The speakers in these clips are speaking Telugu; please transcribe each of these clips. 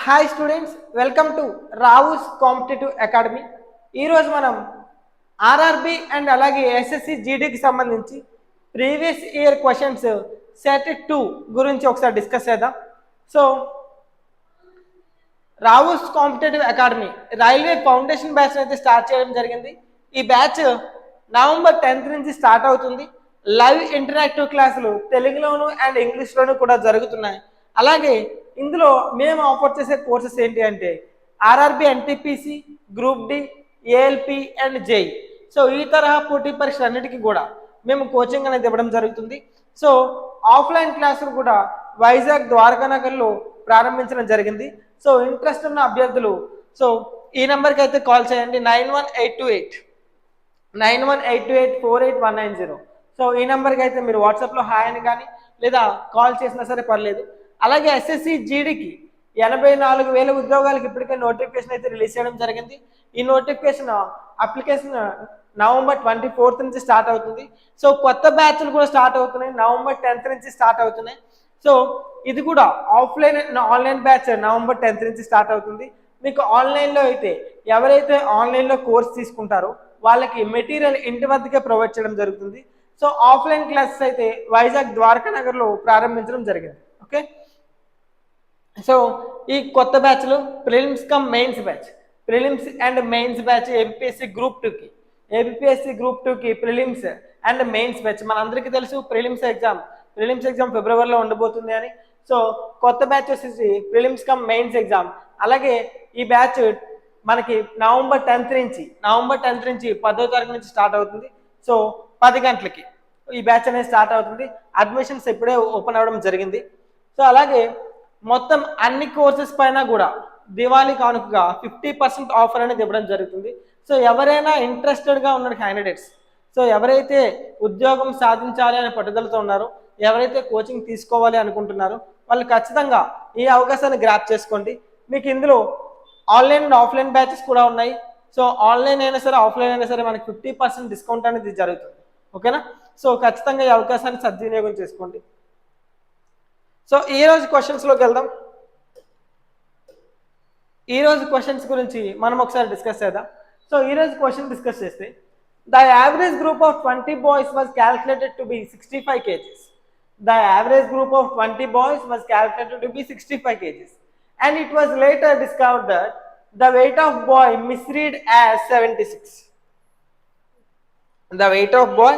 Hi students, welcome to Rao's competitive academy. ఈరోజు మనం ఆర్ఆర్బి అండ్ అలాగే ఎస్ఎస్సి జీడీకి సంబంధించి ప్రీవియస్ ఇయర్ క్వశ్చన్స్ సెట్ 2 గురించి ఒకసారి డిస్కస్ చేద్దాం. So Rao's competitive academy railway foundation batch అయితే స్టార్ట్ చేయడం జరిగింది. ఈ బ్యాచ్ నవంబర్ 10th నుంచి స్టార్ట్ అవుతుంది. లైవ్ ఇంటరాక్టివ్ క్లాసులు తెలుగులోను అండ్ ఇంగ్లీష్లోను కూడా జరుగుతున్నాయి. అలాగే ఇందులో మేము ఆఫర్ చేసే కోర్సెస్ ఏంటి అంటే RRB, NTPC, group D, ALP and JE. So ఈ తరహా పోటీ పరీక్షలు అన్నిటికీ కూడా మేము కోచింగ్ అనేది ఇవ్వడం జరుగుతుంది. సో ఆఫ్లైన్ క్లాసులు కూడా వైజాగ్, ద్వారకానగర్లో ప్రారంభించడం జరిగింది. సో ఇంట్రెస్ట్ ఉన్న అభ్యర్థులు సో ఈ నెంబర్కి అయితే కాల్ చేయండి, 9182848190. సో ఈ నెంబర్కి అయితే మీరు వాట్సాప్లో హాయ్ అని కానీ లేదా కాల్ చేసినా సరే పర్లేదు. అలాగే ఎస్ఎస్సి జీడీకి 84,000 ఉద్యోగాలకు ఇప్పటికే నోటిఫికేషన్ అయితే రిలీజ్ చేయడం జరిగింది. ఈ నోటిఫికేషన్ అప్లికేషన్ నవంబర్ 24th నుంచి స్టార్ట్ అవుతుంది. సో కొత్త బ్యాచ్లు కూడా స్టార్ట్ అవుతున్నాయి, నవంబర్ 10th నుంచి స్టార్ట్ అవుతున్నాయి. సో ఇది కూడా ఆన్లైన్ బ్యాచ్ నవంబర్ 10th నుంచి స్టార్ట్ అవుతుంది. మీకు ఆన్లైన్లో అయితే ఎవరైతే ఆన్లైన్లో కోర్స్ తీసుకుంటారో వాళ్ళకి మెటీరియల్ ఇంటి వద్దకే ప్రొవైడ్ చేయడం జరుగుతుంది. సో ఆఫ్లైన్ క్లాసెస్ అయితే వైజాగ్, ద్వారకానగర్లో ప్రారంభించడం జరిగింది. ఓకే, సో ఈ కొత్త బ్యాచ్లు prelims cum mains batch, prelims and mains batch APSC group 2కి ప్రిలిమ్స్ అండ్ మెయిన్స్ బ్యాచ్. మనందరికీ తెలుసు ప్రిలిమ్స్ ఎగ్జామ్ ఫిబ్రవరిలో ఉండబోతుంది అని. సో కొత్త బ్యాచ్ వచ్చేసి ప్రిలిమ్స్ కమ్ మెయిన్స్ ఎగ్జామ్. అలాగే ఈ బ్యాచ్ మనకి నవంబర్ 10th నుంచి 10వ తారీఖు నుంచి స్టార్ట్ అవుతుంది. సో 10 గంటలకి ఈ బ్యాచ్ అనేది స్టార్ట్ అవుతుంది. అడ్మిషన్స్ ఇప్పుడే ఓపెన్ అవ్వడం జరిగింది. సో అలాగే మొత్తం అన్ని కోర్సెస్ పైన కూడా దివాళీ కానుకగా 50% ఆఫర్ అనేది ఇవ్వడం జరుగుతుంది. సో ఎవరైనా ఇంట్రెస్టెడ్గా ఉన్న క్యాండిడేట్స్, సో ఎవరైతే ఉద్యోగం సాధించాలి అనే పట్టుదలతో ఉన్నారో, ఎవరైతే కోచింగ్ తీసుకోవాలి అనుకుంటున్నారో వాళ్ళు ఖచ్చితంగా ఈ అవకాశాన్ని గ్రాప్ చేసుకోండి. మీకు ఇందులో ఆన్లైన్ అండ్ ఆఫ్లైన్ బ్యాచెస్ కూడా ఉన్నాయి. సో ఆన్లైన్ అయినా సరే ఆఫ్లైన్ అయినా సరే మనకి 50% డిస్కౌంట్ అనేది జరుగుతుంది. ఓకేనా, సో ఖచ్చితంగా ఈ అవకాశాన్ని సద్వినియోగం చేసుకోండి. సో ఈరోజు క్వశ్చన్స్లోకి వెళ్దాం. ఈరోజు క్వశ్చన్స్ గురించి మనం ఒకసారి డిస్కస్ చేద్దాం. సో ఈరోజు క్వశ్చన్ డిస్కస్ చేస్తే the average group of 20 boys was calculated to be 65 kgs. The average group of 20 boys was calculated to be 65 kgs. And it was later discovered that the weight of boy misread as 76. The weight of boy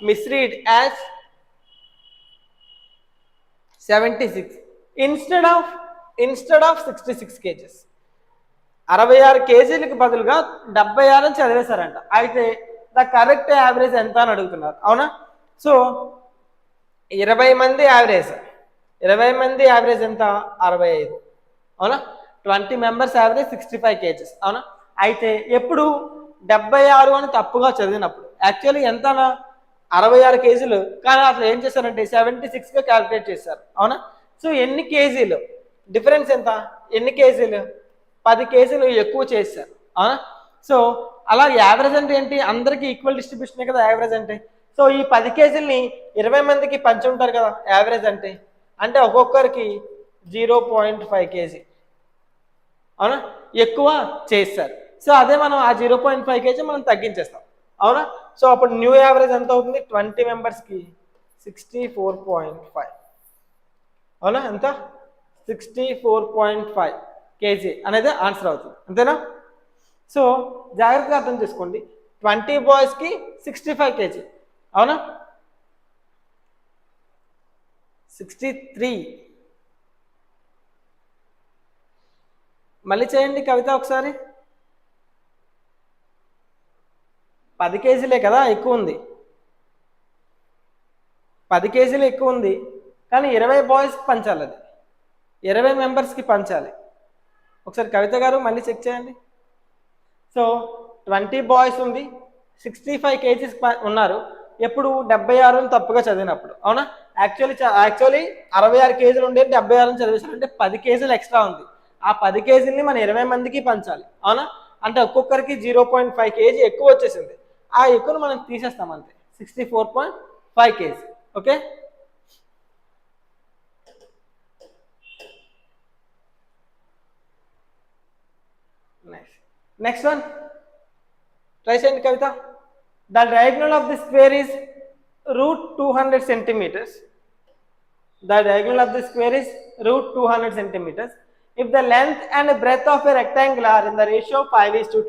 misread as 76 instead of 66 kgs. 66 కేజీలకు బదులుగా 76 అని చదివేశారంట. అయితే ద కరెక్ట్ యావరేజ్ ఎంత అని అడుగుతున్నారు. అవునా, సో 20 మంది యావరేజ్ ఎంత? 65. అవునా, 20 మెంబర్స్ యావరేజ్ 65 kgs. అవునా, అయితే ఎప్పుడు 76 అని తప్పుగా చదివినప్పుడు యాక్చువల్లీ ఎంత? 66 కేజీలు, కానీ అట్లా ఏం చేశారంటే 76గా క్యాలిక్యులేట్ చేశారు. అవునా, సో ఎన్ని కేజీలు డిఫరెన్స్ ఎంత? ఎన్ని కేజీలు? 10 కేజీలు ఎక్కువ చేశారు. అవునా, సో అలా యావరేజ్ అంటే ఏంటి? అందరికీ ఈక్వల్ డిస్ట్రిబ్యూషనే కదా యావరేజ్ అంటే. సో ఈ 10 కేజీలని 20 మందికి పంచి ఉంటారు కదా యావరేజ్ అంటే ఒక్కొక్కరికి 0.5 kg. అవునా, ఎక్కువ చేస్తారు. సో అదే మనం ఆ 0.5 kg మనం తగ్గించేస్తాం. అవునా, సో అప్పుడు న్యూ యావరేజ్ ఎంత అవుతుంది? 20 మెంబర్స్కి 64.5. అవునా, ఎంత? 64.5 kg అనేది ఆన్సర్ అవుతుంది. అంతేనా? సో జాగ్రత్తగా అర్థం చేసుకోండి, 20 బాయ్స్కి 65 kg. అవునా, 63. మళ్ళీ చేయండి కవిత ఒకసారి. 10 కేజీలే కదా ఎక్కువ ఉంది, 10 కేజీలు ఎక్కువ ఉంది, కానీ 20 బాయ్స్కి పంచాలి, అది 20 మెంబర్స్కి పంచాలి. ఒకసారి కవిత గారు మళ్ళీ చెక్ చేయండి. సో 20 బాయ్స్ ఉంది, 65 kgs ఉన్నారు. ఎప్పుడు? 76 తప్పుగా చదివినప్పుడు. అవునా, యాక్చువల్లీ 66 కేజీలు ఉండే 76 చదివేశారంటే 10 కేజీలు ఎక్స్ట్రా ఉంది. ఆ 10 కేజీలని మనం 20 మందికి పంచాలి. అవునా, అంటే ఒక్కొక్కరికి 0.5 kg ఎక్కువ వచ్చేసింది. ఆ ఎక్కువను మనం తీసేస్తాం అంతే, 64.5 kg. Okay, next one try చేయండి Kavitha. The diagonal of the square is root 200 centimeters. The diagonal of the square is root 200 centimeters. If the length and breadth of a rectangle are in the ratio 5:2,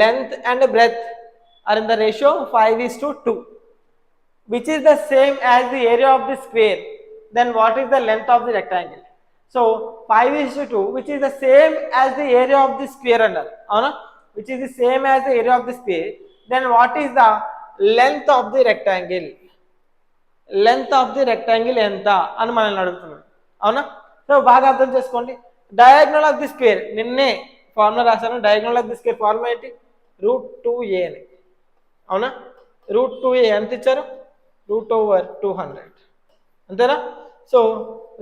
length and breadth are in the ratio 5:2, which is the same as the area of the square, then what is the length of the rectangle? So 5:2, which is the same as the area of the square under, which is the same as the area of the square, then what is the length of the rectangle? Length of the rectangle ఎంత అని మనల్ని అడుగుతున్నాడు, అవునా? సో బాగా అర్థం చేసుకోండి. డయాగ్నల్ ఆఫ్ ది స్క్వేర్, నిన్నే ఫార్ములా రాశాను. Diagonal of the square formula ఏంటి? రూట్ 2a అని, అవునా? రూట్ 2a ఎంత ఇచ్చారు? √200, అంతేనా? So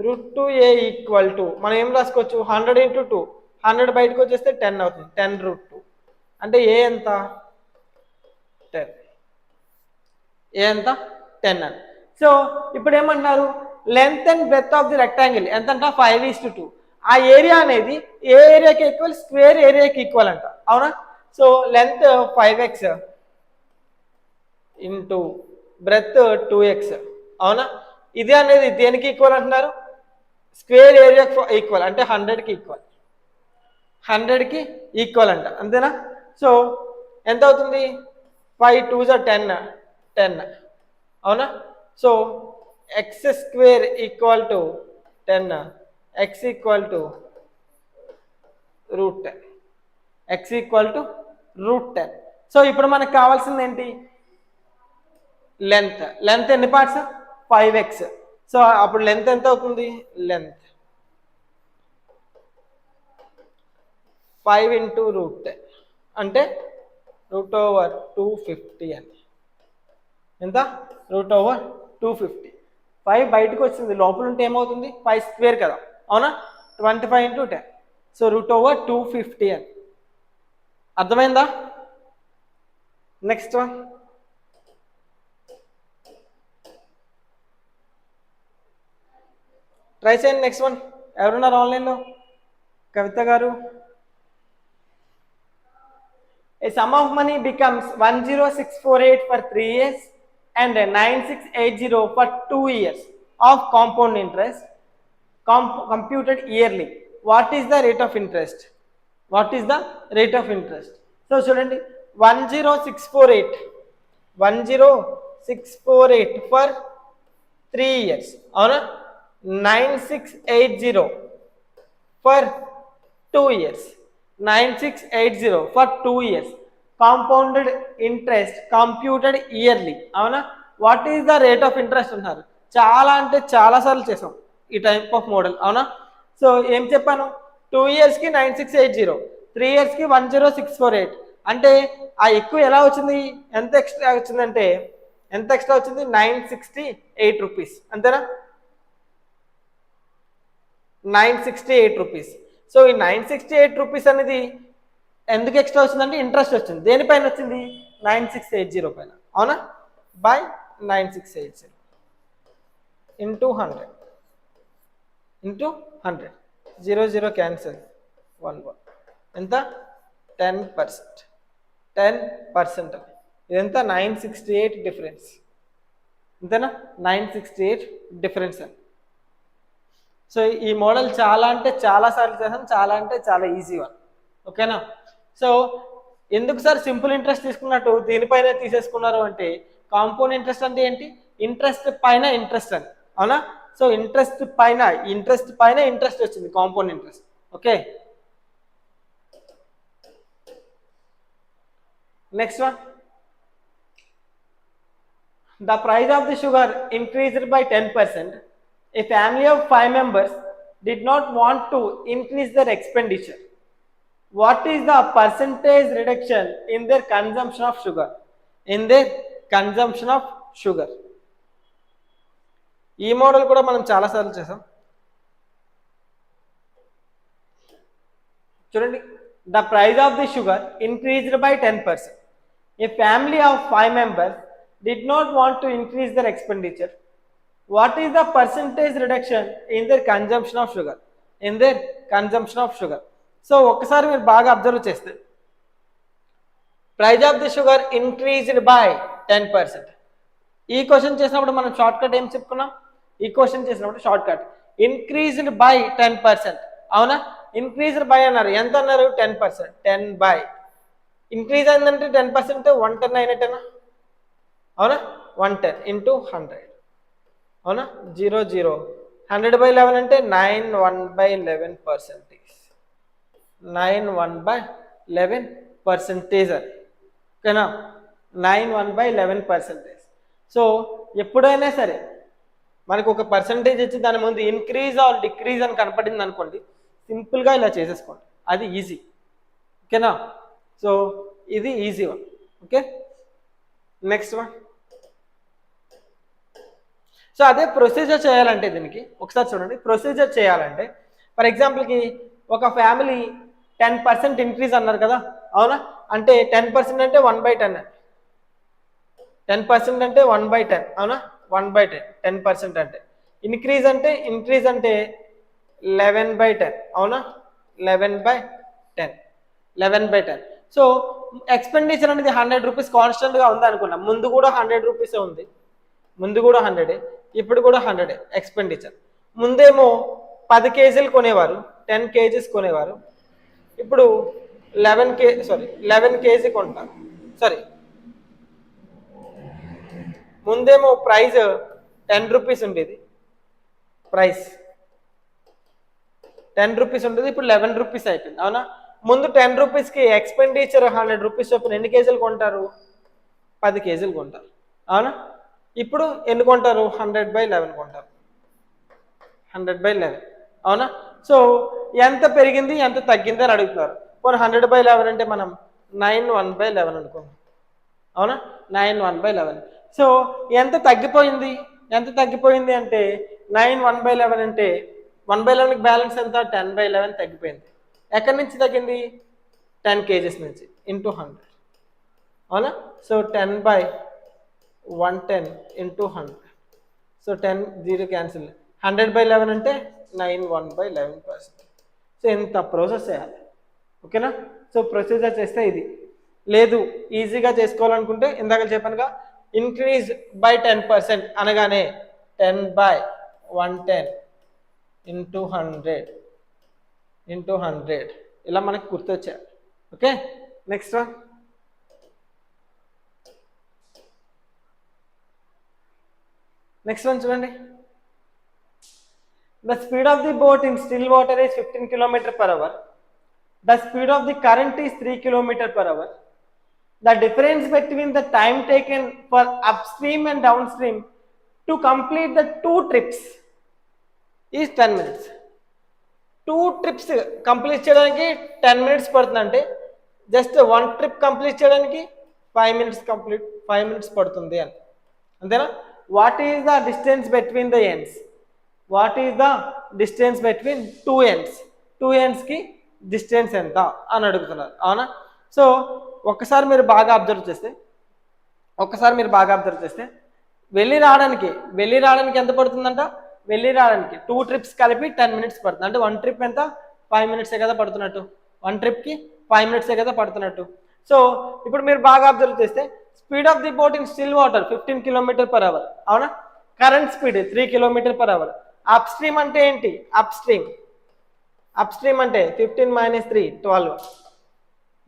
root 2a equal to మనం ఏం రాసుకోవచ్చు? 100 × 2, 100 బయటకు వచ్చేస్తే 10 అవుతుంది. 10√2 అంటే ఏ ఎంత? 10. ఏ ఎంత? 10 అని. సో ఇప్పుడు ఏమంటున్నారు? Length and breadth of the rectangle ఎంతంట? 5:2. ఆ ఏరియా అనేది ఏ ఏరియాకి ఈక్వల్? స్క్వేర్ ఏరియాకి ఈక్వల్ అంట, అవునా? So length 5x into breadth 2x, అవునా? ఇది అనేది దేనికి ఈక్వల్ అంటున్నారు? స్క్వేర్ ఏరియాకి ఈక్వల్, అంటే 100కి ఈక్వల్, 100కి ఈక్వల్ అంట, అంతేనా? సో ఎంత అవుతుంది? 5 2 10, అవునా? So x² equal to 10, x equal to √10, x equal to √10. So ఇప్పుడు మనకు కావాల్సింది ఏంటి? లెంత్. లెంత్ ఎన్ని పార్ట్స్? 5x. సో అప్పుడు లెంత్ ఎంత అవుతుంది? లెంత్ 5 × √10 అంటే √250 అని. ఎంత? √250. 5 బయటకు వచ్చింది, లోపల ఉంటే ఏమవుతుంది? 5² కదా, అవునా? 25 × 10, సో √250 అని. అర్థమైందా? నెక్స్ట్ వన్ ట్రై చేయండి. నెక్స్ట్ వన్ ఎవరున్నారు ఆన్లైన్లో? కవిత గారు. A sum of money becomes 10648 for 3 years and 9680 for 2 years of compound interest computed yearly. What is the rate of interest? What is the rate of interest? So చూడండి, 10648 for 3 years, అవునా? 9680 for 2 years, 9680 for 2 years compounded interest computed yearly, అవునా? What is the rate of interest అన్నారు. చాలా అంటే చాలా సార్లు చేసాం ఈ టైప్ ఆఫ్ మోడల్, అవునా? సో ఏం చెప్పాను? 2 yearsకి 9680, 3 yearsకి 10648. అంటే ఆ ఎక్కువ ఎలా వచ్చింది? ఎంత ఎక్స్ట్రా వచ్చిందంటే ఎంత ఎక్స్ట్రా వచ్చింది? 968 రూపీస్, అంతేనా? 968 రూపీస్. సో ఈ 968 రూపీస్ అనేది ఎందుకు ఎక్స్ట్రా వచ్చిందంటే ఇంట్రెస్ట్ వచ్చింది. దేనిపైన వచ్చింది? 9680 పైన, అవునా? బై 9680 ఇంటూ 100 ఇంటూ 100, 0 0 క్యాన్సల్, 1 1 ఎంత? 10%. 10% ఇదంతా 968 డిఫరెన్స్, అంతేనా? 968 డిఫరెన్స్ అని. సో ఈ మోడల్ చాలా అంటే చాలా సార్లు చేసాం, చాలా అంటే చాలా ఈజీ వన్, ఓకేనా? సో ఎందుకు సార్ సింపుల్ ఇంట్రెస్ట్ తీసుకున్నట్టు దీనిపైన తీసేసుకున్నారు అంటే, కాంపౌండ్ ఇంట్రెస్ట్ అంటే ఏంటి? ఇంట్రెస్ట్ పైన ఇంట్రెస్ట్ అని, అవునా? సో ఇంట్రెస్ట్ పైన ఇంట్రెస్ట్ వచ్చింది, compound interest, okay? Next one, the price of the sugar increased by 10%. A family of 5 members did not want to increase their expenditure. What is the percentage reduction in their consumption of sugar? In their consumption of sugar. ఈ మోడల్ కూడా మనం చాలా సార్లు చేసాం. చూడండి, the price of the sugar increased by 10%. A family of 5 members did not want to increase their expenditure. What is the percentage reduction in their consumption of sugar? In their consumption of sugar. So ఒక్కసారి మీరు బాగా అబ్జర్వ్ చేస్తే price of the sugar increased by 10%. ఈ క్వశ్చన్ చేసినప్పుడు మనం షార్ట్ కట్ ఏం చెప్పుకున్నాం? ఈ క్వశ్చన్ చేసినప్పుడు షార్ట్ కట్ ఇంక్రీజ్డ్ బై 10%. అవునా? ఇంక్రీజ్డ్ బై అన్నారు, ఎంత అన్నారు? 10%. 10 బై ఇంక్రీజ్ అయిందంటే 10% 110 అయినట్టేనా? అవునా? 110 ఇంటూ 100. అవునా? 0 0 100 by 11 అంటే 9 1 by 11%. 9 1 by 11%. ఓకేనా? 9 1 by 11%. సో ఎప్పుడైనా సరే మనకు ఒక పర్సంటేజ్ ఇచ్చి దాని ముందు ఇంక్రీజ్ ఆర్ డిక్రీజ్ అని కనపడింది అనుకోండి, సింపుల్గా ఇలా చేసేసుకోండి, అది ఈజీ. ఓకేనా? సో ఇది easy one. Okay, next one. So అదే ప్రొసీజర్ చేయాలంటే దీనికి ఒకసారి చూడండి. ప్రొసీజర్ చేయాలంటే ఫర్ ఎగ్జాంపుల్కి ఒక ఫ్యామిలీ 10% ఇంక్రీజ్ అన్నారు కదా, అవునా? అంటే 10% అంటే 1/10. 10% అంటే 1/10. అవునా? 1/10. 10% అంటే ఇంక్రీజ్ అంటే 11/10. అవునా? 11/10. 11/10. సో ఎక్స్పెండిచర్ అనేది 100 రూపీస్ కాన్స్టెంట్గా ఉంది అనుకున్నాం. ముందు కూడా 100 రూపీసే ఉంది, ముందు కూడా 100, ఇప్పుడు కూడా 100 ఎక్స్పెండిచర్. ముందేమో 10 కేజీలు కొనేవారు, 10 కేజీస్ కొనేవారు, ఇప్పుడు 11 కేజీ కొంటారు. ముందేమో ప్రైస్ 10 రూపీస్ ఉండేది, ప్రైస్ 10 రూపీస్ ఉంటుంది, ఇప్పుడు 11 రూపీస్ అయిపోయింది. అవునా? ముందు 10 రూపీస్కి ఎక్స్పెండిచర్ 100 రూపీస్ చొప్పున ఎన్ని కేజీలు కొంటారు? 10 కేజీలు కొంటారు. అవునా? ఇప్పుడు ఎన్ని కొంటారు? 100/11 కొంటారు. 100/11. అవునా? సో ఎంత పెరిగింది ఎంత తగ్గింది అని అడుగుతున్నారు. పోనీ 100/11 అంటే మనం 9 1/11 అనుకున్నాం. అవునా? 9 1/11. సో ఎంత తగ్గిపోయింది? ఎంత తగ్గిపోయింది అంటే 9 1/11 అంటే 1/11కి బ్యాలెన్స్ ఎంత? 10/11 తగ్గిపోయింది. ఎక్కడి నుంచి తగ్గింది? 10 కేజెస్ నుంచి ఇంటూ 100. అవునా? So 10/110 into 100. So 10 0 cancel. 100/11 అంటే 9 1/11%. సో ఎంత ప్రాసెస్ చేయాలి? ఓకేనా? సో ప్రొసీజర్ చేస్తే ఇది. లేదు ఈజీగా చేసుకోవాలనుకుంటే ఇందాక చెప్పానుగా, ఇంక్రీజ్ బై 10% అనగానే 10/110 ఇంటూ 100 ఇలా మనకి గుర్తొచ్చాయి. Okay, next one. Next one చూడండి. The speed of the boat in still water is 15 km/h. The speed of the current is 3 km/h. The difference between the time taken for upstream and downstream to complete the 2 trips is 10 minutes. 2 trips complete చేయడానికి 10 minutes పడుతుందంటే జస్ట్ 1 trip కంప్లీట్ చేయడానికి 5 minutes పడుతుంది అని, అంతేనా? What is the distance between the ends? What is the distance between 2 ends? 2 ఎండ్స్కి డిస్టెన్స్ ఎంత అని అడుగుతున్నారు. అవునా? సో ఒక్కసారి మీరు బాగా అబ్జర్వ్ చేస్తే వెళ్ళి రావడానికి ఎంత పడుతుందంట? వెళ్ళి రావడానికి 2 trips కలిపి 10 minutes పడుతుంది. అంటే 1 trip ఎంత? 5 minutes కదా పడుతున్నట్టు. 1 tripకి 5 minutes కదా పడుతున్నట్టు. సో ఇప్పుడు మీరు బాగా అబ్జర్వ్ చేస్తే speed of the boat in still water 15 km/h. అవునా? Current speed 3 km/h. Up stream అంటే ఏంటి? అప్ స్ట్రీమ్ అంటే 15 - 3 12.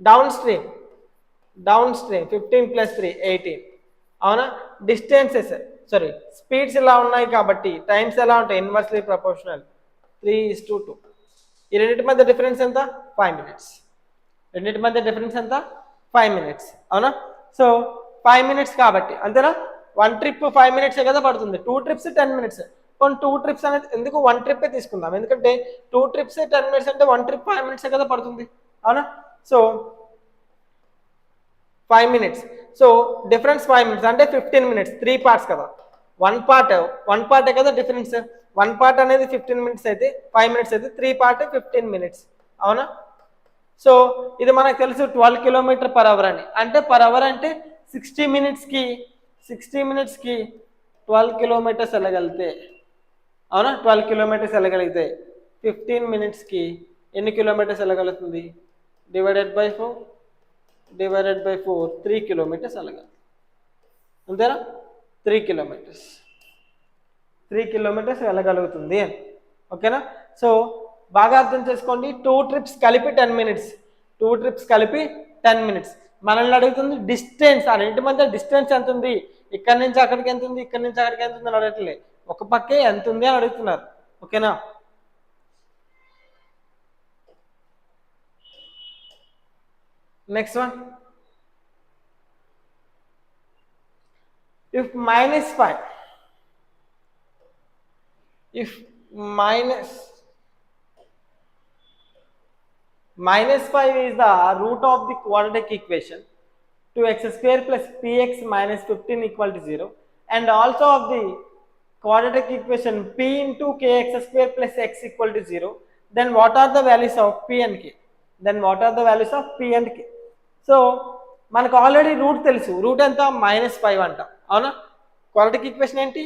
Down stream 15 + 3 18. అవునా? డిస్టెన్సెస్ స్పీడ్స్ ఇలా ఉన్నాయి కాబట్టి టైమ్స్ ఎలా ఉంటాయి? Inversely proportional 3:2. ఈ రెండింటి మధ్య డిఫరెన్స్ ఎంత? 5 minutes. రెండింటి మధ్య డిఫరెన్స్ ఎంత? 5 minutes. అవునా? సో 5 minutes కాబట్టి అంతేనా? 1 trip 5 minutes కదా పడుతుంది. 2 trips 10 minutes. కొన్ని 2 trips అనేది ఎందుకు 1 trip తీసుకుందాం, ఎందుకంటే 2 trips 10 minutes అంటే 1 trip 5 minutes కదా పడుతుంది. అవునా? So 5 minutes. So difference 5 minutes అంటే 15 minutes. 3 parts కదా. వన్ పార్టే కదా డిఫరెన్స్. 1 part అనేది 15 minutes అయితే 5 minutes అయితే 3 part 15 minutes. అవునా? సో ఇది మనకు తెలుసు 12 km/h అని. అంటే పర్ అవర్ అంటే 60 minutesకి 12 kilometers వెళ్ళగలిగితే, అవునా? 12 kilometers వెళ్ళగలిగితే 15 minutesకి ఎన్ని కిలోమీటర్స్ వెళ్ళగలుగుతుంది? Divided by 4. Divided by 4 3 kilometers అలాగా అంతేనా 3 కిలోమీటర్స్ 3 కిలోమీటర్స్ వెళ్ళగలుగుతుంది అని ఓకేనా. సో బాగా అర్థం చేసుకోండి, 2 ట్రిప్స్ కలిపి 10 మినిట్స్ 2 ట్రిప్స్ కలిపి 10 మినిట్స్. మనల్ని అడుగుతుంది డిస్టెన్స్, ఆ రెండింటి మధ్య డిస్టెన్స్ ఎంత ఉంది, ఇక్కడ నుంచి అక్కడికి ఎంత ఉంది, ఇక్కడ నుంచి అక్కడికి ఎంత ఉంది అని అడగట్లే, ఒక పక్కే ఎంత ఉంది అని అడుగుతున్నారు ఓకేనా. Next one, if -5 if -5 is the root of the quadratic equation 2x square plus px minus 15 equal to 0 and also of the quadratic equation p into kx square plus x equal to 0, then what are the values of p and k? Then what are the values of p and k? So మనకు ఆల్రెడీ రూట్ తెలుసు, రూట్ ఎంత -5 అంట అవునా. క్వాడ్రాటిక్ ఈక్వేషన్ ఏంటి,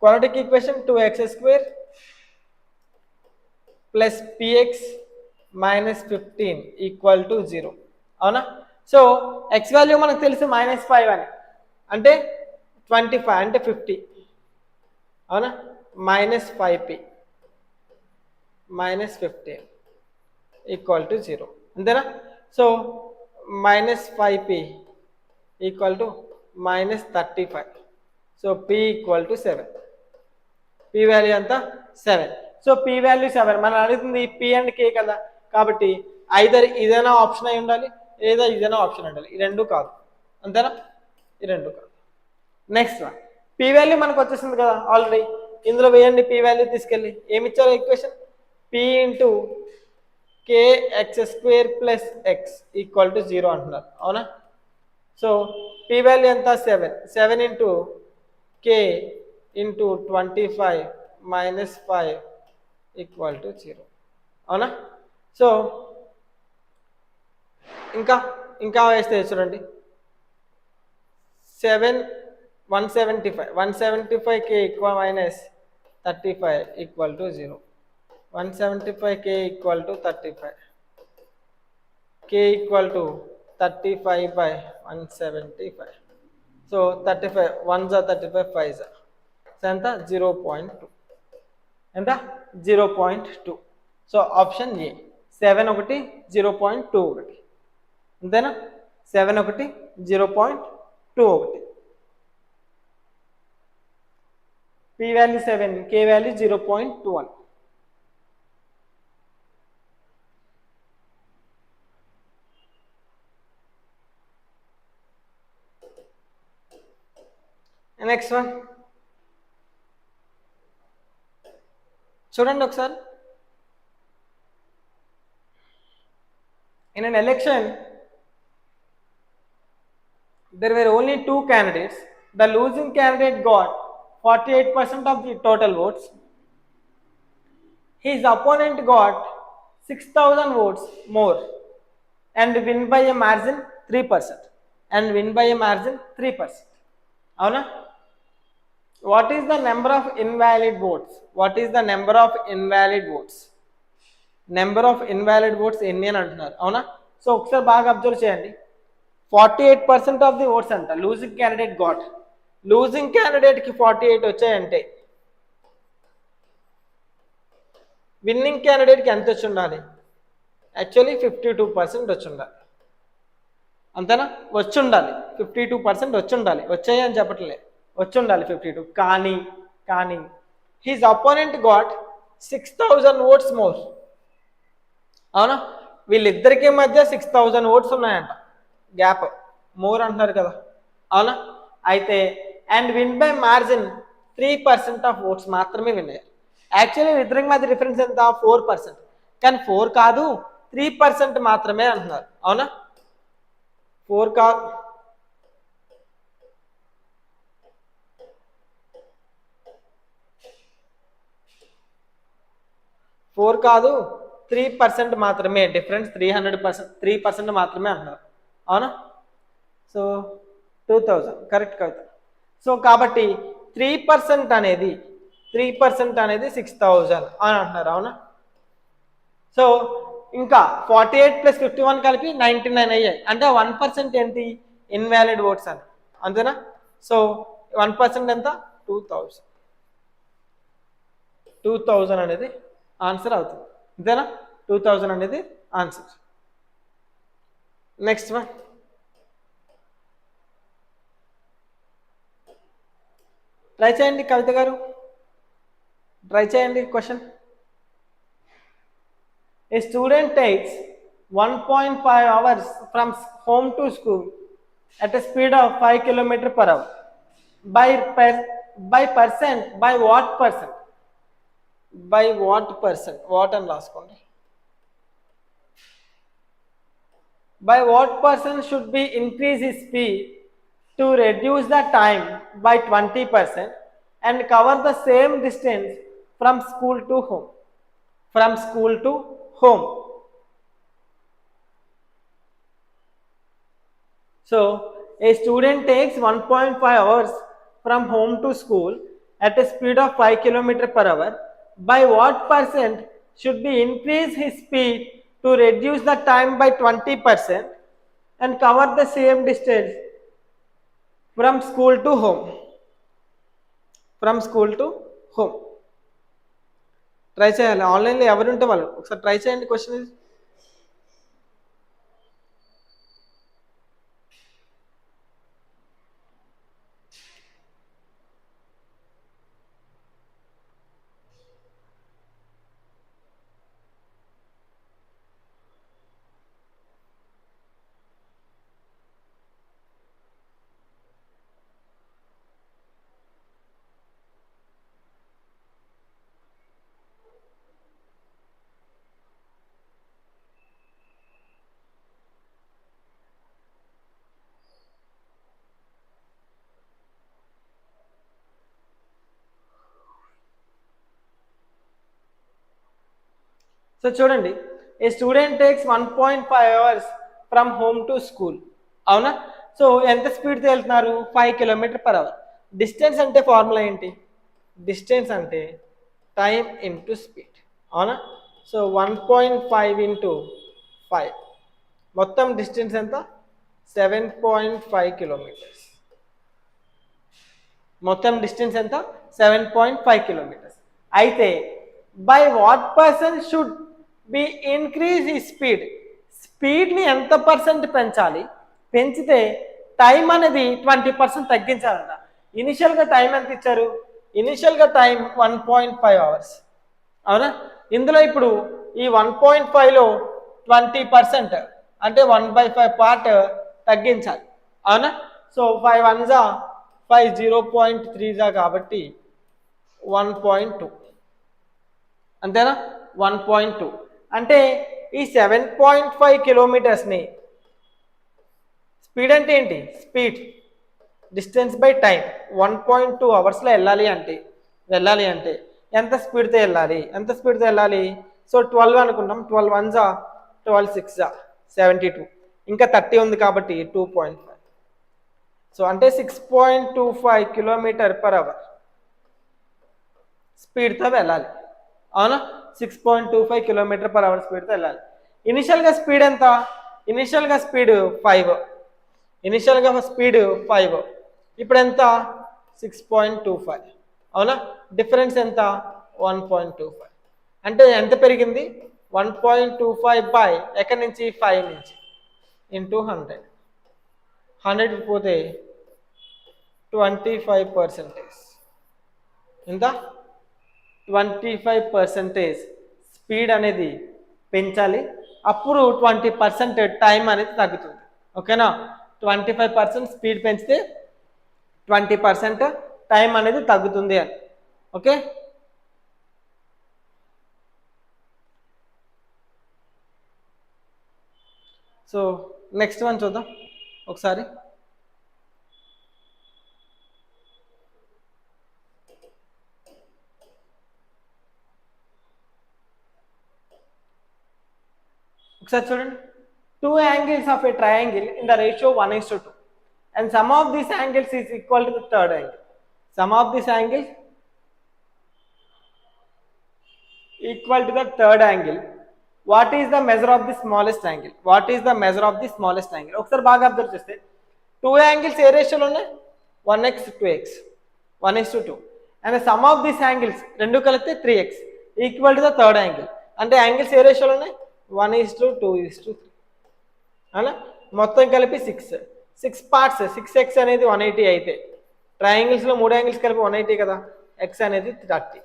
quadratic equation 2x square plus px minus 15 equal to 0 అవునా. సో x వాల్యూ మనకు తెలుసు -5 అని, అంటే 25 అంటే 50 అవునా. -5p -15 ఈక్వల్ టు 0 అంతేనా. So -5p equal to -35. So p equal to 7. p value ఎంత 7. So p value 7. మనం అడుగుతుంది p అండ్ k కదా, కాబట్టి ఐదర్ ఇదేనా ఆప్షన్ అయి ఉండాలి లేదా ఇదేనా ఆప్షన్ ఉండాలి, ఈ రెండు కాదు అంతేనా, ఈ రెండు కాదు. నెక్స్ట్ వన్, p వాల్యూ మనకు వచ్చేసింది కదా ఆల్రెడీ, ఇందులో వేయండి p వాల్యూ తీసుకెళ్ళి. ఏమి ఇచ్చారు equation, p into kx square plus X equal to 0 అంటున్నారు అవునా. సో p వాల్యూ ఎంత 7. 7 into k into 25 minus 5 equal to 0 అవునా. సో ఇంకా వేస్తే చూడండి 175k equal minus 35 equal to 0. 175k equal to 35, k equal to 35 by 175. So 35 1 జా 35 5 జా ఎంత 0.2 ఎంత 0.2. సో ఆప్షన్ ఏ 7 ఒకటి 0.2 ఒకటి అంతేనా, 7 ఒకటి 0.2 ఒకటి. p value 7, k value 0.21. Next one చూడండి ఒకసారి. In an election there were only 2 candidates. The losing candidate got 48% of the total votes. His opponent got 6,000 votes more and win by a margin 3%. అవునా. What is the number of invalid votes? Number of invalid oats ఎన్ని అని అంటున్నారు అవునా. సో ఒకసారి బాగా అబ్జర్వ్ చేయండి, 48% ఆఫ్ ది ఓట్స్ అంట లూజింగ్ క్యాండిడేట్ గాట్. లూజింగ్ క్యాండిడేట్కి 48 వచ్చాయంటే విన్నింగ్ క్యాండిడేట్కి ఎంత వచ్చి ఉండాలి, యాక్చువల్లీ 52% వచ్చి ఉండాలి అంతేనా, వచ్చి ఉండాలి 52% వచ్చి ఉండాలి, వచ్చాయి అని చెప్పట్లే, వచ్చి ఉండాలి 52. కానీ his opponent got 6,000 votes more అవునా. వీళ్ళిద్దరికి మధ్య 6,000 ఓట్స్ ఉన్నాయంట, గ్యాప్ మోర్ అంటున్నారు కదా అవునా. అయితే and win by margin 3% of votes మాత్రమే విన్ అయ్యారు. యాక్చువల్లీ వీళ్ళిద్దరికి మధ్య డిఫరెన్స్ ఎంత 4%, కానీ 4 కాదు 3% మాత్రమే అంటున్నారు అవునా. 4 కాదు 3% మాత్రమే డిఫరెన్స్, 3% మాత్రమే అంటున్నారు అవునా. సో 2000 కరెక్ట్ కదా. సో కాబట్టి 3% అనేది 6,000 అని అంటున్నారు అవునా. సో ఇంకా 48 + 51 కలిపి 99 అయ్యాయి. అంటే 1% ఏంటి, ఇన్వాలిడ్ ఓట్స్ అని, అంతేనా? సో 1% ఎంత, 2000 అనేది ఆన్సర్ అవుతుంది, అంతేనా? 2000 అనేది ఆన్సర్. నెక్స్ట్ వన్, ట్రై చేయండి కవిత గారు, ట్రై చేయండి question. A student takes 1.5 hours from home to school at a speed of 5 km/h. By what percent? By what percent? What and last one. By what percent should we increase his speed to reduce the time by 20% and cover the same distance from school to home? From school to home. So a student takes 1.5 hours from home to school at a speed of 5 km/h. By what percent should we increase his speed to reduce the time by 20% and cover the same distance from school to home? From school to home. Try చేయాలి, ఆన్లైన్లో ఎవరుంటే వాళ్ళు ఒకసారి ట్రై చేయండి క్వశ్చన్ ఇది. సో చూడండి, a student takes 1.5 hours from home to school, అవునా? సో ఎంత స్పీడ్తో వెళ్తున్నారు, 5 km/h. డిస్టెన్స్ అంటే ఫార్ములా ఏంటి, డిస్టెన్స్ అంటే టైం ఇంటూ స్పీడ్, అవునా? సో 1.5 × 5, మొత్తం డిస్టెన్స్ ఎంత, 7.5 km. మొత్తం డిస్టెన్స్ ఎంత, 7.5 km. అయితే by what person should be increase ఈ స్పీడ్, స్పీడ్ని ఎంత పర్సెంట్ పెంచాలి, పెంచితే టైం అనేది 20% తగ్గించాలంట. ఇనిషియల్గా టైం ఎంత ఇచ్చారు, ఇనిషియల్గా టైం 1.5 hours, అవునా? ఇందులో ఇప్పుడు ఈ 1.5లో 20% అంటే 1/5 పార్ట్ తగ్గించాలి, అవునా? సో 5 1s 5, 0.3 కాబట్టి 1.2, అంతేనా? 1.2 అంటే ఈ 7.5 km స్పీడ్ అంటే ఏంటి, speed distance by time 1.2 hours వెళ్ళాలి అంటే ఎంత స్పీడ్తో వెళ్ళాలి, ఎంత స్పీడ్తో వెళ్ళాలి? సో 12 అనుకుంటాం, 12 1s 12 6 72, ఇంకా 30 ఉంది కాబట్టి 2.5. సో అంటే 6.25 km/h స్పీడ్తో వెళ్ళాలి, అవునా? 6.25 km/h స్పీడ్తో వెళ్ళాలి. ఇనిషియల్గా స్పీడ్ ఎంత, ఇనిషియల్గా స్పీడ్ 5, ఇనిషియల్గా స్పీడ్ 5, ఇప్పుడు ఎంత, 6.25, అవునా? డిఫరెన్స్ ఎంత, 1.25. అంటే ఎంత పెరిగింది, 1.25 ఎక్కడి నుంచి, 5 నుంచి, ఇంటూ 100, 100 పోతే 25%, ఎంత, 25% స్పీడ్ అనేది పెంచాలి, అప్పుడు 20% టైం అనేది తగ్గుతుంది, ఓకేనా? 25% స్పీడ్ పెంచితే 20% టైం అనేది తగ్గుతుంది అని, ఓకే? సో నెక్స్ట్ వన్ చూద్దాం ఒకసారి. ఒకసారి చూడండి, 2 angles of a triangle in the ratio 1:2 and sum of these angles is equal to the third angle. Sum of these angles equal to the third angle. What is the measure of the smallest angle, what is the measure of the smallest angle. ఒకసారి బాగా అబ్జర్వ్ చేస్తే టూ యాంగిల్స్ ఏ రేషియోలో ఉన్నాయి, 1x 2x, 1:2, and the sum of this angles రెండు కలిపితే 3x equal to the third angle. అంటే యాంగిల్స్ ఏ రేషియోలో ఉన్నాయి, 1:2:3 అలా మొత్తం కలిపి 6 పార్ట్స్. 6x అనేది 180 అయితే ట్రయాంగిల్స్లో 3 యాంగిల్స్ కలిపి 180 కదా, x అనేది 30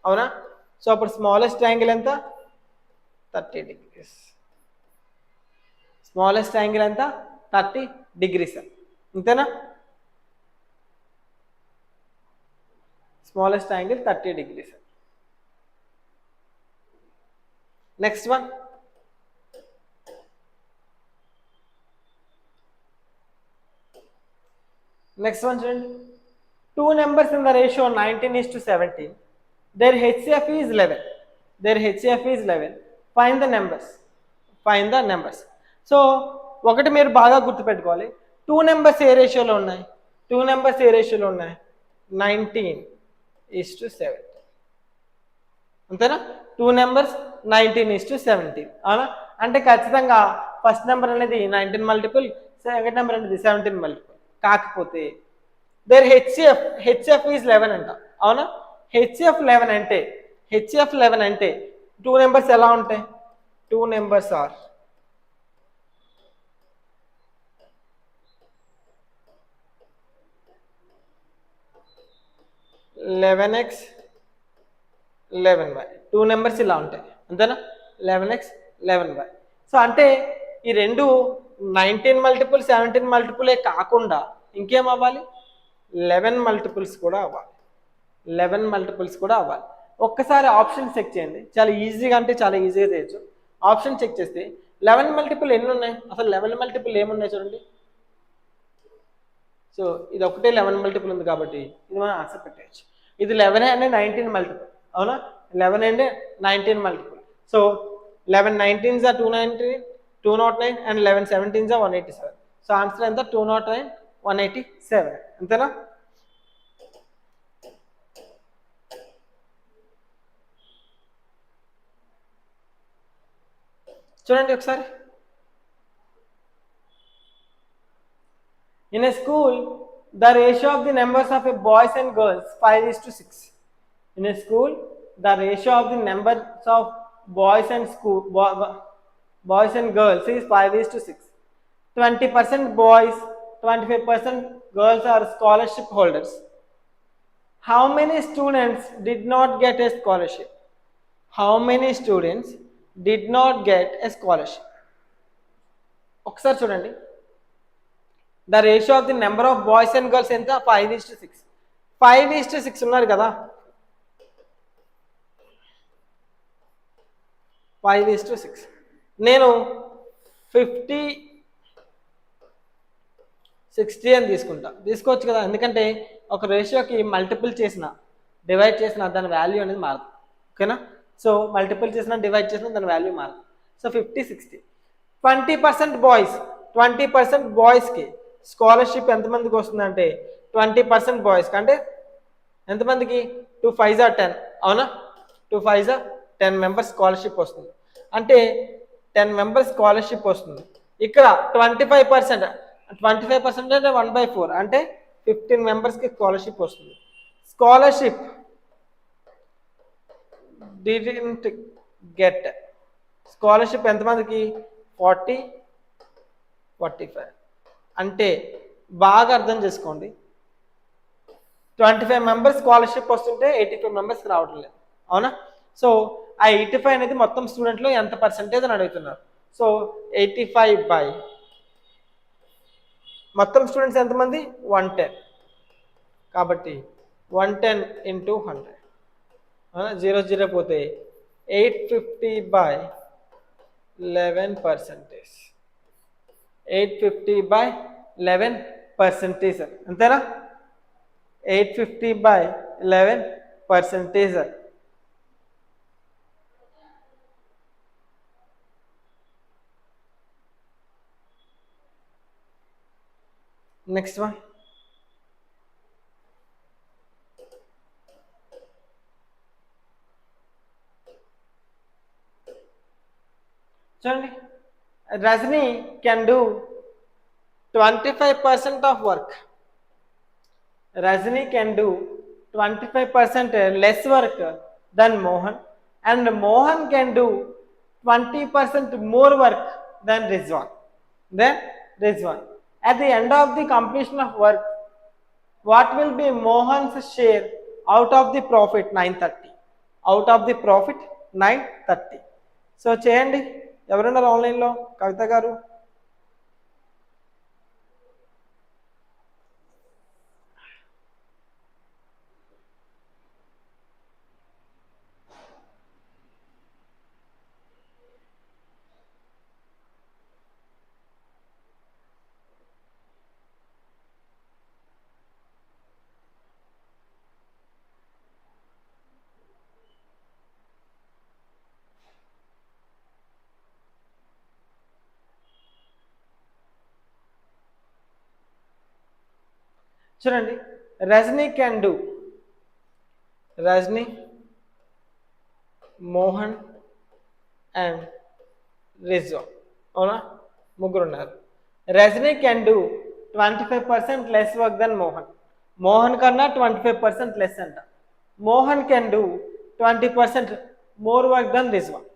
అవునా. సో అప్పుడు స్మాలెస్ట్ యాంగిల్ ఎంత, 30 degrees. స్మాలెస్ట్ యాంగిల్ ఎంత, 30 degrees అంతేనా. Smallest angle 30 degrees. Next one, next one చూడండి. Two numbers in the ratio 19:17. their HCF is 11. their HCF is 11. find the numbers. find the numbers. So ఒకటి మీరు బాగా గుర్తుపెట్టుకోవాలి, టూ నెంబర్స్ ఏ రేషియోలో ఉన్నాయి, టూ నెంబర్స్ ఏ రేషియోలో ఉన్నాయి, 19:17 అంతేనా. టూ నెంబర్స్ 19:17 అవునా. అంటే ఖచ్చితంగా ఫస్ట్ నెంబర్ అనేది 19 మల్టిపుల్, సెకండ్ నెంబర్ అనేది 17 మల్టిపుల్. కాకపోతే దేర్ హెచ్సిఎఫ్ ఈజ్ 11 అంట అవునా. హెచ్సిఎఫ్ 11 అంటే టూ నెంబర్స్ ఎలా ఉంటాయి, two numbers are 11x 11y. Two numbers ఇలా ఉంటాయి అంతేనా, 11x 11y. సో అంటే ఈ రెండు 19 మల్టిపుల్ 17 మల్టిపులే కాకుండా ఇంకేం అవ్వాలి, 11 మల్టిపుల్స్ కూడా అవ్వాలి, 11 మల్టిపుల్స్ కూడా అవ్వాలి. ఒక్కసారి ఆప్షన్ చెక్ చేయండి, చాలా ఈజీగా అంటే చాలా ఈజీగా చేయొచ్చు. ఆప్షన్ చెక్ చేస్తే 11 మల్టిపుల్ ఎన్ని ఉన్నాయి, అసలు 11 మల్టిపుల్ ఏమున్నాయి చూడండి. సో ఇది ఒకటే 11 మల్టిపుల్ ఉంది కాబట్టి ఇది మనం ఆన్సర్ పెట్టేయచ్చు. ఇది 11 అంటే 19 మల్టిపుల్ అవునా, 11 అంటే 19 multiple. So 11 19s are 209 and 11 17s are 187. So answer ఎంత, 209 187 అంతేనా. చూడండి ఒకసారి. In a school, the ratio of the numbers of a boys and girls 5:6. In a school, the ratio of the numbers of boys and girls is 5:6. 20% boys, 25% girls are scholarship holders. How many students did not get a scholarship? How many students did not get a scholarship? ఒకసారి చూడండి. The ratio of the number of boys and girls ఎంత, 5:6. 5:6 ఉన్నారు కదా, 5:6. నేను 50-60 అని తీసుకోవచ్చు కదా, ఎందుకంటే ఒక రేషియోకి మల్టిపుల్ చేసిన డివైడ్ చేసిన దాని వాల్యూ అనేది మారదు ఓకేనా. సో మల్టిపుల్ చేసిన డివైడ్ చేసిన దాని వాల్యూ మారదు. సో 50-60. 20% బాయ్స్, 20% బాయ్స్కి స్కాలర్షిప్ ఎంతమందికి వస్తుందంటే 20% బాయ్స్కి అంటే ఎంతమందికి, 2 5s are 10 అవునా, 2 5s are 10 మెంబర్స్ స్కాలర్షిప్ వస్తుంది. అంటే 10 మెంబర్స్ స్కాలర్షిప్ వస్తుంది. ఇక్కడ 25% అంటే 1/4 అంటే 15 మెంబర్స్కి స్కాలర్షిప్ వస్తుంది. స్కాలర్షిప్ డిడ్ంట్ గెట్, స్కాలర్షిప్ ఎంతమందికి, 40-45. అంటే బాగా అర్థం చేసుకోండి, 25 మెంబర్స్ స్కాలర్షిప్ వస్తుంటే 85 మెంబర్స్కి రావడం లేదు అవునా. సో ఆ 85 అనేది మొత్తం స్టూడెంట్లో ఎంత పర్సెంటేజ్ అని అడుగుతున్నారు. సో 85 బై మొత్తం స్టూడెంట్స్ ఎంతమంది, 110. కాబట్టి 110 × 100 0 0 పోతే 850/11%. 850/11% అంతేనా, 850/11%. నెక్స్ట్ వన్, చూడండి, Rajani can do 25% of work. Rajni can do 25% less work than Mohan, and Mohan can do 20% more work than Rizwan. At the end of the completion of work, what will be Mohan's share out of the profit? 930. Out of the profit 930. So చేయండి, ఎవరున్నారు ఆన్లైన్లో? కవిత గారు. చూడండి, Rajani can do, Rajani, Mohan and Rizwa, అవునా? ముగ్గురు ఉన్నారు. Rajani can do 25% less work than Mohan. Mohan కన్నా 25% లెస్ అంట. Mohan can do 20% more work than Rizwan,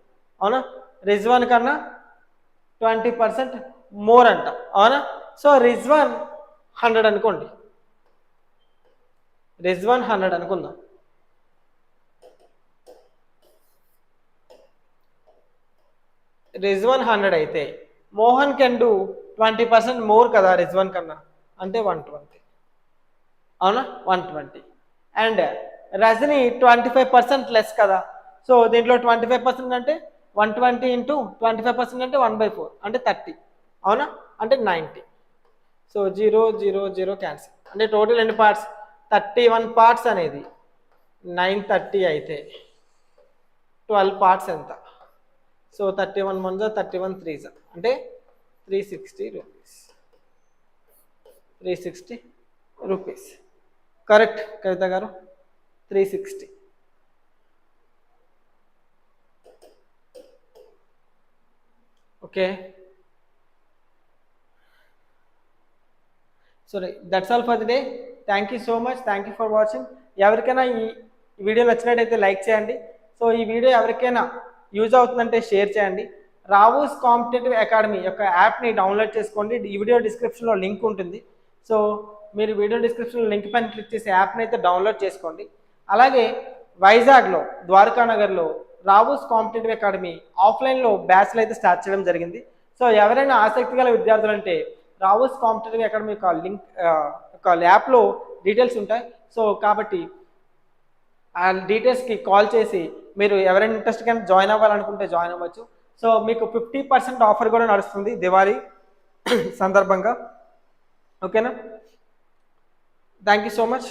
అవునా? రిజ్వాన్ కన్నా 20% మోర్ అంట, అవునా? సో రిజ్వాన్ 100 అనుకోండి, రిజ్వాన్ 100 అనుకుందాం. రిజ్వాన్ 100 అయితే మోహన్ కెన్ డూ 20% మోర్ కదా రిజ్వాన్ కన్నా, అంటే 120, అవునా? 120. అండ్ రజనీ 25% లెస్ కదా, సో దీంట్లో 25% అంటే 120 ఇంటూ 25% అంటే 1/4 అంటే 30, అవునా? అంటే 90. So 0 0 0 cancel. అంటే టోటల్ ఎన్ని పార్ట్స్? 31 పార్ట్స్ అనేది 930 అయితే 12 పార్ట్స్ ఎంత? సో 31 1 31 3 అంటే 360 రూపీస్. 360 రూపీస్, కరెక్ట్ కవిత గారు? 360. Okay, so that's all for the day. Thank you so much, thank you for watching. ఎవరికైనా ఈ వీడియో నచ్చినట్టయితే లైక్ చేయండి. సో ఈ వీడియో ఎవరికైనా యూజ్ అవుతుందంటే షేర్ చేయండి. రావూస్ కాంపిటేటివ్ అకాడమీ యొక్క యాప్ని డౌన్లోడ్ చేసుకోండి. ఈ వీడియో డిస్క్రిప్షన్లో లింక్ ఉంటుంది. సో మీరు వీడియో డిస్క్రిప్షన్లో లింక్ పైన క్లిక్ చేసి యాప్ని అయితే డౌన్లోడ్ చేసుకోండి. అలాగే వైజాగ్లో ద్వారకానగర్లో రావూస్ కాంపిటేటివ్ అకాడమీ ఆఫ్లైన్లో బ్యాచ్లు అయితే స్టార్ట్ చేయడం జరిగింది. సో ఎవరైనా ఆసక్తి గల విద్యార్థులు అంటే రావూస్ కాంపిటేటివ్ అకాడమీ యొక్క లింక్ ఒక యాప్లో డీటెయిల్స్ ఉంటాయి. సో కాబట్టి ఆ డీటెయిల్స్కి కాల్ చేసి మీరు ఎవరైనా ఇంట్రెస్ట్ కానీ జాయిన్ అవ్వాలనుకుంటే జాయిన్ అవ్వచ్చు. సో మీకు 50% ఆఫర్ కూడా నడుస్తుంది దివాళీ సందర్భంగా. ఓకేనా? Thank you so much.